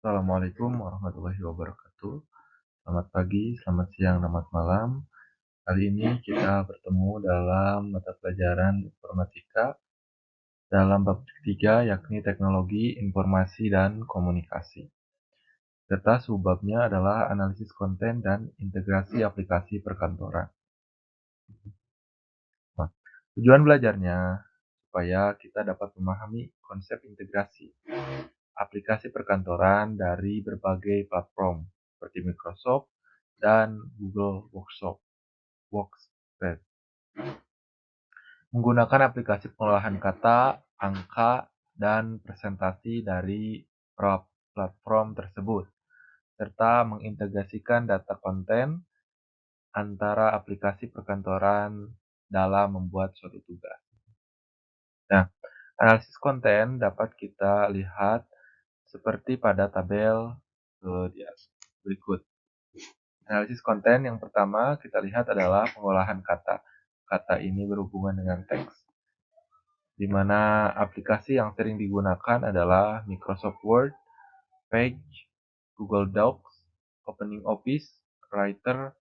Assalamualaikum warahmatullahi wabarakatuh. Selamat pagi, selamat siang, selamat malam. Kali ini kita bertemu dalam mata pelajaran informatika dalam bab ketiga, yakni teknologi, informasi, dan komunikasi. Serta subbabnya adalah analisis konten dan integrasi aplikasi perkantoran. Nah, tujuan belajarnya supaya kita dapat memahami konsep integrasi aplikasi perkantoran dari berbagai platform seperti Microsoft dan Google Workspace. Menggunakan aplikasi pengolahan kata, angka, dan presentasi dari platform tersebut, serta mengintegrasikan data konten antara aplikasi perkantoran dalam membuat suatu tugas. Nah, analisis konten dapat kita lihat seperti pada tabel berikut. Analisis konten yang pertama kita lihat adalah pengolahan kata. Kata ini berhubungan dengan teks, di mana aplikasi yang sering digunakan adalah Microsoft Word, Page, Google Docs, Opening Office, Writer,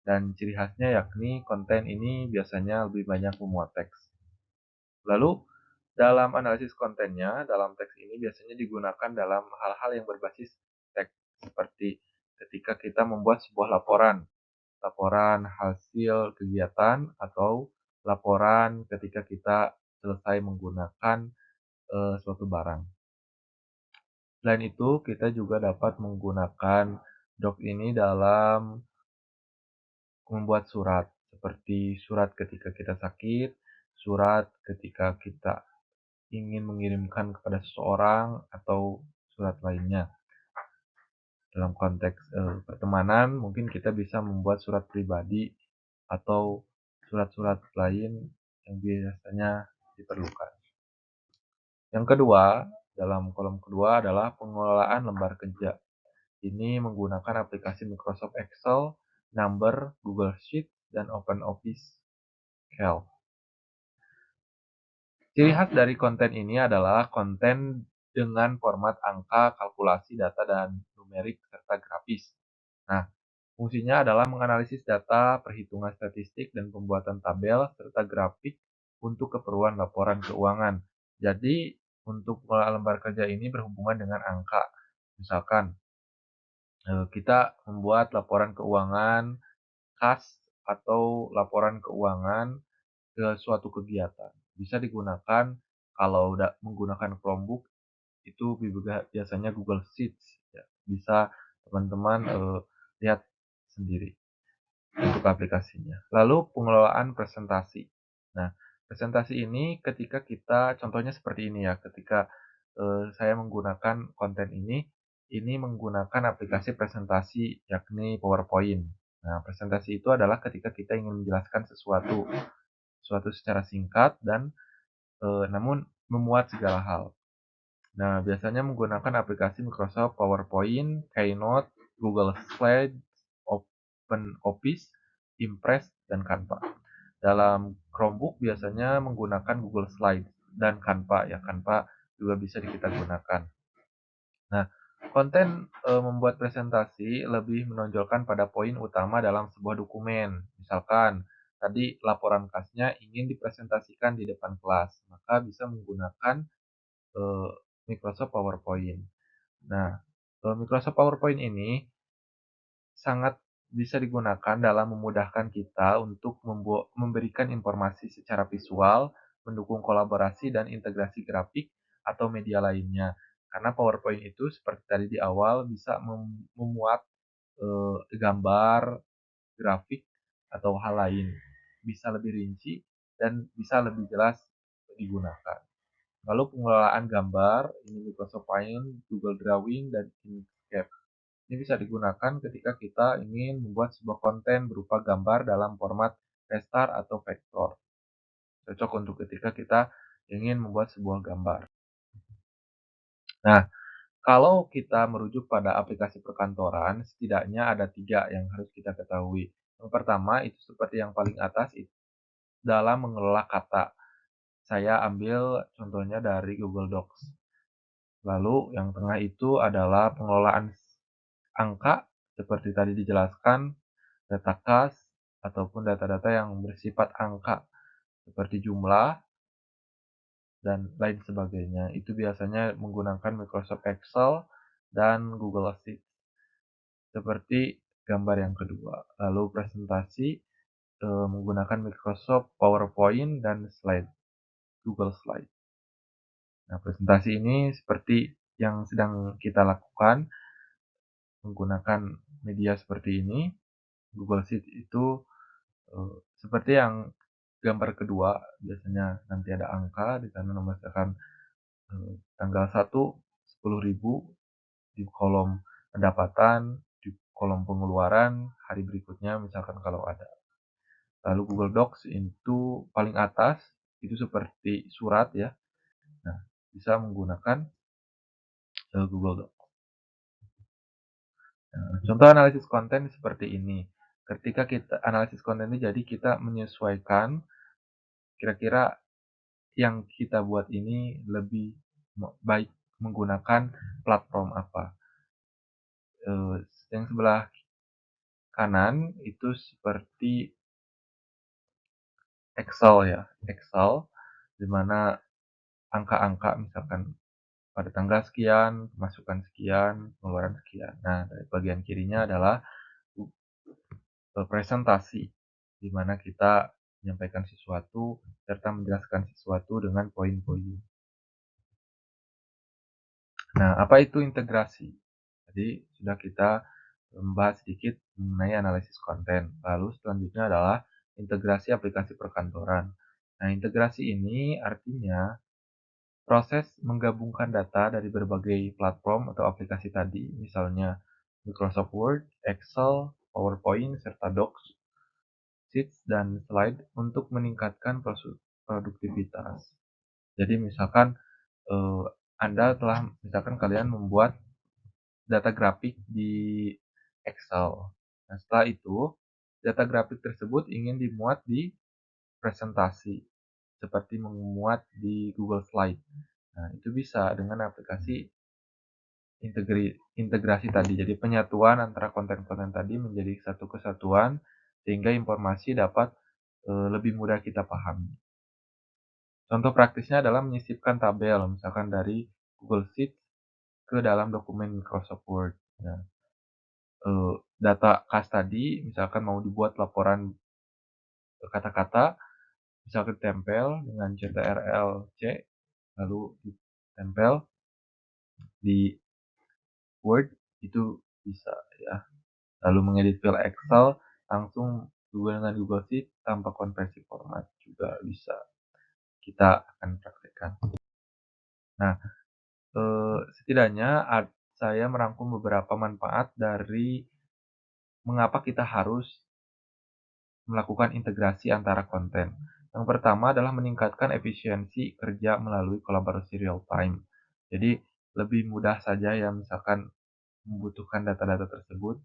dan ciri khasnya yakni konten ini biasanya lebih banyak memuat teks. Lalu, dalam analisis kontennya, dalam teks ini biasanya digunakan dalam hal-hal yang berbasis teks, seperti ketika kita membuat sebuah laporan hasil kegiatan, atau laporan ketika kita selesai menggunakan suatu barang. Selain itu, kita juga dapat menggunakan doc ini dalam membuat surat, seperti surat ketika kita sakit, surat ketika kita ingin mengirimkan kepada seseorang, atau surat lainnya. Dalam konteks pertemanan, mungkin kita bisa membuat surat pribadi atau surat-surat lain yang biasanya diperlukan. Yang kedua, dalam kolom kedua adalah pengelolaan lembar kerja. Ini menggunakan aplikasi Microsoft Excel, Number, Google Sheet, dan OpenOffice Calc. Ciri khas dari konten ini adalah konten dengan format angka, kalkulasi, data, dan numerik, serta grafis. Nah, fungsinya adalah menganalisis data, perhitungan statistik, dan pembuatan tabel, serta grafik untuk keperluan laporan keuangan. Jadi, untuk lembar kerja ini berhubungan dengan angka. Misalkan, kita membuat laporan keuangan kas atau laporan keuangan ke suatu kegiatan. Bisa digunakan kalau menggunakan Chromebook, itu biasanya Google Sheets. Ya. Bisa teman-teman lihat sendiri untuk aplikasinya. Lalu pengelolaan presentasi. Nah, presentasi ini ketika kita, contohnya seperti ini ya, ketika saya menggunakan konten ini menggunakan aplikasi presentasi yakni PowerPoint. Nah, presentasi itu adalah ketika kita ingin menjelaskan sesuatu secara singkat dan namun memuat segala hal. Nah, biasanya menggunakan aplikasi Microsoft PowerPoint, Keynote, Google Slides, OpenOffice, Impress, dan Canva. Dalam Chromebook biasanya menggunakan Google Slides dan Canva ya. Canva juga bisa kita gunakan. Nah, konten membuat presentasi lebih menonjolkan pada poin utama dalam sebuah dokumen. Misalkan tadi laporan kasnya ingin dipresentasikan di depan kelas, maka bisa menggunakan Microsoft PowerPoint. Nah, Microsoft PowerPoint ini sangat bisa digunakan dalam memudahkan kita untuk memberikan informasi secara visual, mendukung kolaborasi dan integrasi grafik atau media lainnya. Karena PowerPoint itu seperti tadi di awal bisa memuat gambar, grafik, atau hal lain. Bisa lebih rinci dan bisa lebih jelas digunakan. Lalu pengelolaan gambar, ini Microsoft Paint, Google Drawing, dan Inkscape. Ini bisa digunakan ketika kita ingin membuat sebuah konten berupa gambar dalam format raster atau vektor. Cocok untuk ketika kita ingin membuat sebuah gambar. Nah, kalau kita merujuk pada aplikasi perkantoran, setidaknya ada 3 yang harus kita ketahui. Yang pertama, itu seperti yang paling atas, dalam mengelola kata. Saya ambil contohnya dari Google Docs. Lalu yang tengah itu adalah pengelolaan angka seperti tadi dijelaskan, data kas, ataupun data-data yang bersifat angka seperti jumlah dan lain sebagainya. Itu biasanya menggunakan Microsoft Excel dan Google Sheets seperti gambar yang kedua. Lalu presentasi menggunakan Microsoft PowerPoint dan Google Slide. Nah, presentasi ini seperti yang sedang kita lakukan menggunakan media seperti ini. Google Sheet itu seperti yang gambar kedua, biasanya nanti ada angka di sana misalkan tanggal 1 10.000 di kolom pendapatan, di kolom pengeluaran, hari berikutnya misalkan kalau ada. Lalu Google Docs itu paling atas, itu seperti surat ya. Nah, bisa menggunakan Google Docs. Nah, contoh analisis konten seperti ini. Ketika kita analisis konten ini jadi kita menyesuaikan kira-kira yang kita buat ini lebih baik menggunakan platform apa. Yang sebelah kanan itu seperti Excel ya, Excel di mana angka-angka misalkan pada tanggal sekian, masukan sekian, pengeluaran sekian. Nah, dari bagian kirinya adalah presentasi, di mana kita menyampaikan sesuatu serta menjelaskan sesuatu dengan poin-poin. Nah, apa itu integrasi? Tadi sudah kita membahas sedikit mengenai analisis konten. Lalu selanjutnya adalah integrasi aplikasi perkantoran. Nah, integrasi ini artinya proses menggabungkan data dari berbagai platform atau aplikasi tadi, misalnya Microsoft Word, Excel, PowerPoint, serta Docs, Sheets, dan Slide untuk meningkatkan produktivitas. Jadi misalkan Anda telah misalkan kalian membuat data grafik di Excel. Nah, setelah itu data grafik tersebut ingin dimuat di presentasi seperti memuat di Google Slide. Nah, itu bisa dengan aplikasi integrasi tadi. Jadi penyatuan antara konten-konten tadi menjadi satu kesatuan sehingga informasi dapat lebih mudah kita pahami. Contoh praktisnya adalah menyisipkan tabel, misalkan dari Google Sheets ke dalam dokumen Microsoft Word. Nah, data kas tadi, misalkan mau dibuat laporan kata-kata, misalkan tempel dengan CTRL-C, lalu ditempel di Word, itu bisa ya. Lalu mengedit file Excel langsung dengan Google Sheet tanpa konversi format juga bisa. Kita akan praktekkan. Nah, setidaknya saya merangkum beberapa manfaat dari mengapa kita harus melakukan integrasi antara konten. Yang pertama adalah meningkatkan efisiensi kerja melalui kolaborasi real time. Jadi lebih mudah saja ya misalkan membutuhkan data-data tersebut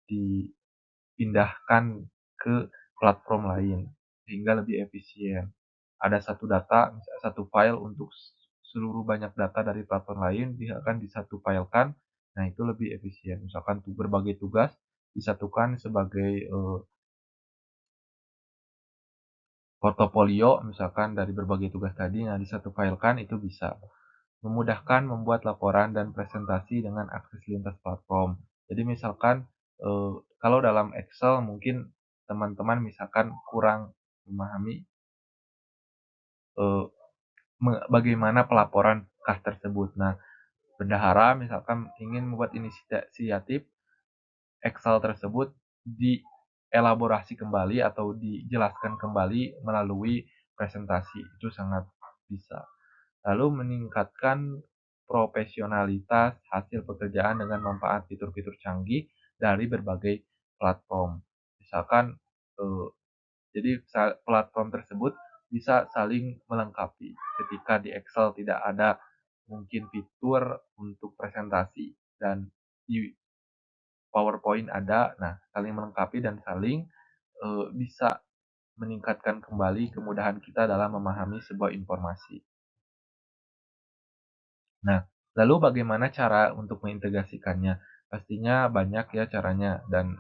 dipindahkan ke platform lain sehingga lebih efisien. Ada satu data, misalnya satu file untuk seluruh banyak data dari platform lain dia akan disatu filekan. Nah, itu lebih efisien. Misalkan berbagai tugas disatukan sebagai portofolio misalkan dari berbagai tugas tadi, nah disatu filekan itu bisa. Memudahkan membuat laporan dan presentasi dengan akses lintas platform. Jadi misalkan kalau dalam Excel mungkin teman-teman misalkan kurang memahami eh, bagaimana pelaporan kas tersebut. Nah, bendahara misalkan ingin membuat inisiatif Excel tersebut dielaborasi kembali atau dijelaskan kembali melalui presentasi. Itu sangat bisa. Lalu meningkatkan profesionalitas hasil pekerjaan dengan manfaat fitur-fitur canggih dari berbagai platform. Misalkan jadi platform tersebut bisa saling melengkapi. Ketika di Excel tidak ada mungkin fitur untuk presentasi dan di PowerPoint ada, nah saling melengkapi dan saling bisa meningkatkan kembali kemudahan kita dalam memahami sebuah informasi. Nah, Lalu bagaimana cara untuk mengintegrasikannya? Pastinya banyak ya caranya dan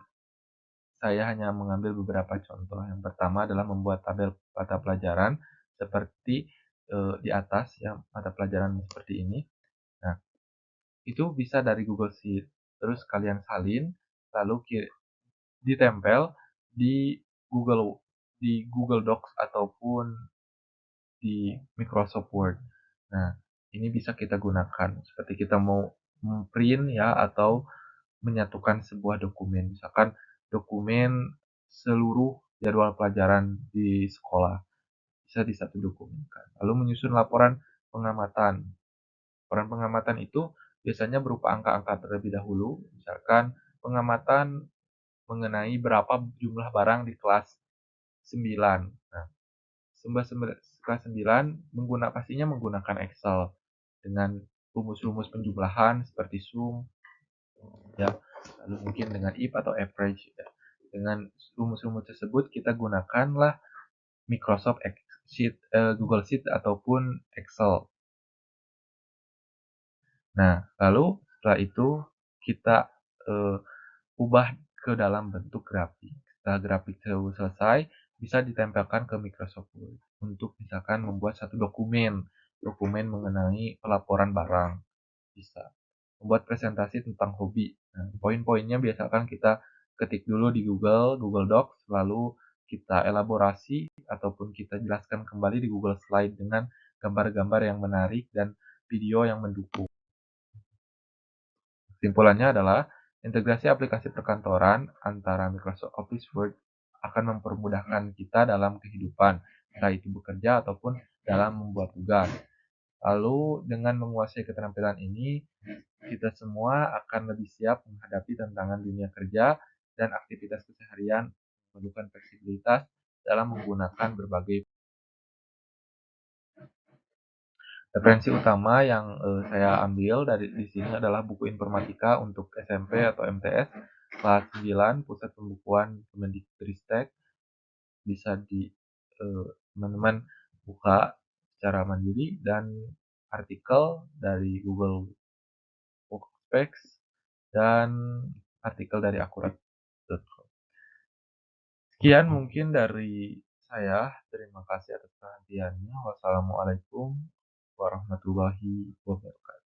saya hanya mengambil beberapa contoh. Yang pertama adalah membuat tabel mata pelajaran seperti di atas ya, mata pelajaran seperti ini. Nah, itu bisa dari Google Sheet. Terus kalian salin, lalu ditempel di Google Google Docs ataupun di Microsoft Word. Nah, ini bisa kita gunakan seperti kita mau print ya atau menyatukan sebuah dokumen. Misalkan dokumen seluruh jadwal pelajaran di sekolah bisa di satu dokumen kan. Lalu menyusun laporan pengamatan. Laporan pengamatan itu biasanya berupa angka-angka terlebih dahulu, misalkan pengamatan mengenai berapa jumlah barang di kelas 9. Nah, kelas 9 pastinya menggunakan Excel dengan rumus-rumus penjumlahan seperti sum ya, lalu mungkin dengan if atau average ya. Dengan rumus-rumus tersebut kita gunakanlah Google Sheet ataupun Excel. Nah, lalu setelah itu kita uh, ubah ke dalam bentuk grafik. Setelah grafik itu selesai, bisa ditempelkan ke Microsoft Word untuk misalkan membuat satu dokumen mengenai pelaporan barang. Bisa membuat presentasi tentang hobi. Nah, poin-poinnya biasakan kita ketik dulu di Google Docs, lalu kita elaborasi ataupun kita jelaskan kembali di Google Slide dengan gambar-gambar yang menarik dan video yang mendukung. Kesimpulannya adalah integrasi aplikasi perkantoran antara Microsoft Office Word akan mempermudahkan kita dalam kehidupan, entah itu bekerja ataupun dalam membuat tugas. Lalu dengan menguasai keterampilan ini, kita semua akan lebih siap menghadapi tantangan dunia kerja dan aktivitas keseharian, memerlukan fleksibilitas dalam menggunakan berbagai referensi utama yang saya ambil dari di sini adalah buku informatika untuk SMP atau MTS kelas 9 Pusat Pembukuan Kemendikbudristek. Bisa di teman-teman buka secara mandiri dan artikel dari Google Workspace dan artikel dari akurat.com. Sekian mungkin dari saya. Terima kasih atas perhatiannya. Wassalamualaikum warahmatullahi wabarakatuh.